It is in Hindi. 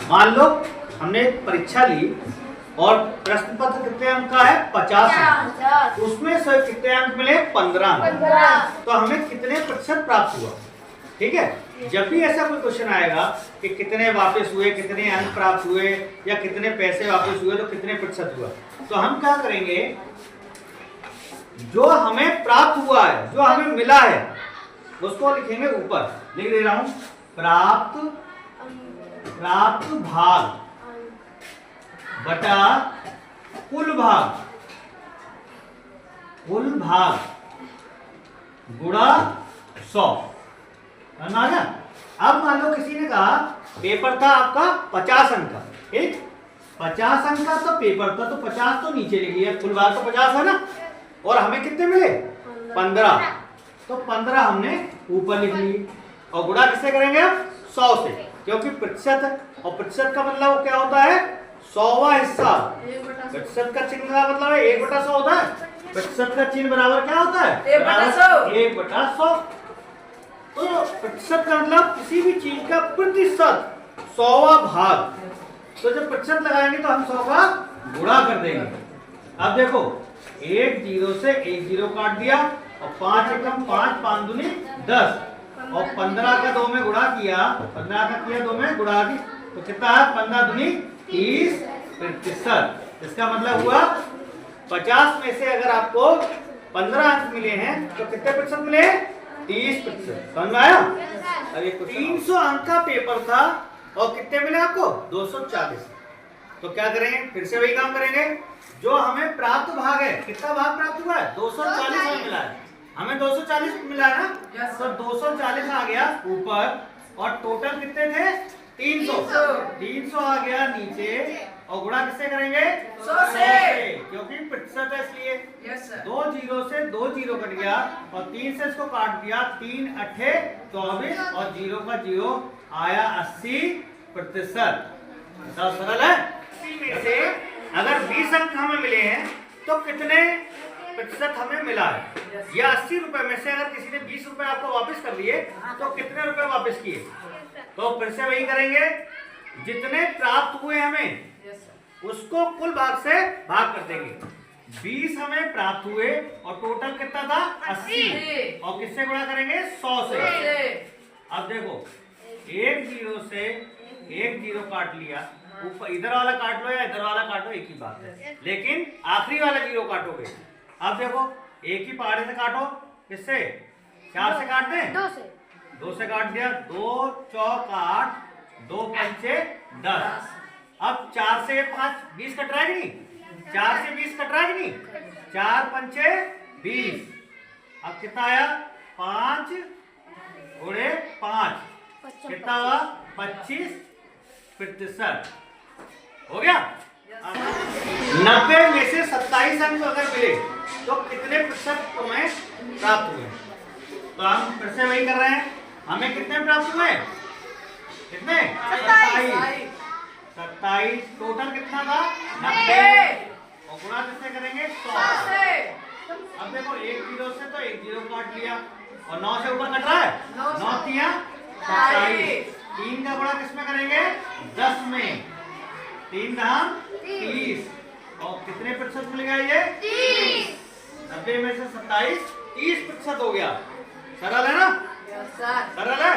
मान लो हमने एक परीक्षा ली और प्रश्न पत्र कितने अंक का है 50 अंक, उसमें से कितने अंक मिले 15 अंक, तो हमें कितने प्रतिशत प्राप्त हुआ। ठीक है, जब भी ऐसा कोई क्वेश्चन आएगा कि कितने वापस हुए, कितने अंक प्राप्त हुए या कितने पैसे वापस हुए, तो कितने प्रतिशत हुआ, तो हम क्या करेंगे, जो हमें प्राप्त हुआ है, जो हमें मिला है, उसको लिखेंगे ऊपर। लिख दे रहा हूं, प्राप्त भाग बटा कुल भाग गुणा 100। समझ गया? अब मान लो किसी ने कहा पेपर था आपका 50 अंक का, ठीक, 50 अंक का तो पेपर था, तो 50 तो नीचे लिख लिया, कुल भाग तो 50 है ना, और हमें कितने मिले 15, तो 15 हमने ऊपर लिख लिए। और गुणा किससे करेंगे अब 100 से, क्योंकि प्रतिशत, और प्रतिशत का मतलब क्या होता है 100वां हिस्सा। प्रतिशत का चिन्ह का मतलब है 1/100 होता है, प्रतिशत का चिन्ह बराबर क्या होता है 1/100। तो प्रतिशत का मतलब किसी भी चीज का प्रतिशत, 100वां भाग, तो जब प्रतिशत लगाएंगे तो हम 100 का गुणा कर देंगे। अब देखो 1 0 से 1 0 काट दिया, और 5 एकम 5, 5 दूनी 10, और 15 का 2 में गुणा किया, 15 का किया 2 में गुणा की, तो कितना है 15 दूनी 30 प्रतिशत। इसका मतलब हुआ 50 में से अगर आपको 15 अंक मिले हैं तो कितने प्रतिशत मिले 30%। समझ में आया? अरे 300 अंक का पेपर था और कितने मिले आपको 240। तो क्या करेंगे, फिर से वही काम करेंगे, जो हमें प्राप्त भाग है, कितना भाग प्राप्त हुआ है 240 हमें मिला है, हमें 240 मिला है ना, तो 240 आ गया ऊपर, और टोटल कितने थे 300 आ गया नीचे, और गुणा किससे करेंगे 100 से, क्योंकि प्रतिशत है इसलिए। 2 0 से 2 0 कट गया, और 3 से इसको काट दिया, 3 8 24, और 0 का 0 आया 80%। सरल है। जैसे अगर 20 अंक हमें मिले हैं तो कितने प्रतिशत हमें मिला है, या 80 रुपए में से अगर किसी ने 20 रुपए आपको वापस कर दिए तो कितने रुपए वापस किए। तो फिर से वही करेंगे, जितने प्राप्त हुए हमें उसको कुल भाग से भाग कर देंगे। 20 हमें प्राप्त हुए और टोटल कितना था 80, और किससे गुणा करेंगे 100 से। अब देखो 1 0 से 1 0 काट लिया, ऊपर इधर वाला काट लो या इधर वाला काटो एक ही बात है, लेकिन आखिरी वाला 0 काटोगे। अब देखो एक ही पहाड़े से काटो, किससे 4 से काट दे, 2 से काट दिया, 2 चौक 8, 2 पंचे 10। अब 4 से 5 20 कट रहा है कि नहीं, 4 से 20 कट रहा है कि नहीं, 4 पंचे 20। अब कितना आया 5 गुणे 5, कितना हुआ 25%। हो गया। 90 में से 27 अंक अगर मिले तो कितने प्रतिशत तुम्हें प्राप्त हुए। तो हम फिर से वही कर रहे हैं, हमें कितने प्राप्त हुए, कितने 27, टोटल कितना था 90, और गुणा किससे करेंगे 100 से। अब देखो 1 0 से तो 1 0 काट लिया, और 9 से ऊपर कट रहा है, 9 3 27, 3 का गुणा किसमें करेंगे 10 में, 3 धाम 30, और कितने प्रतिशत मिलेगा ये 30। 90 में से 27 30% हो गया। सरल है ना, सरल है।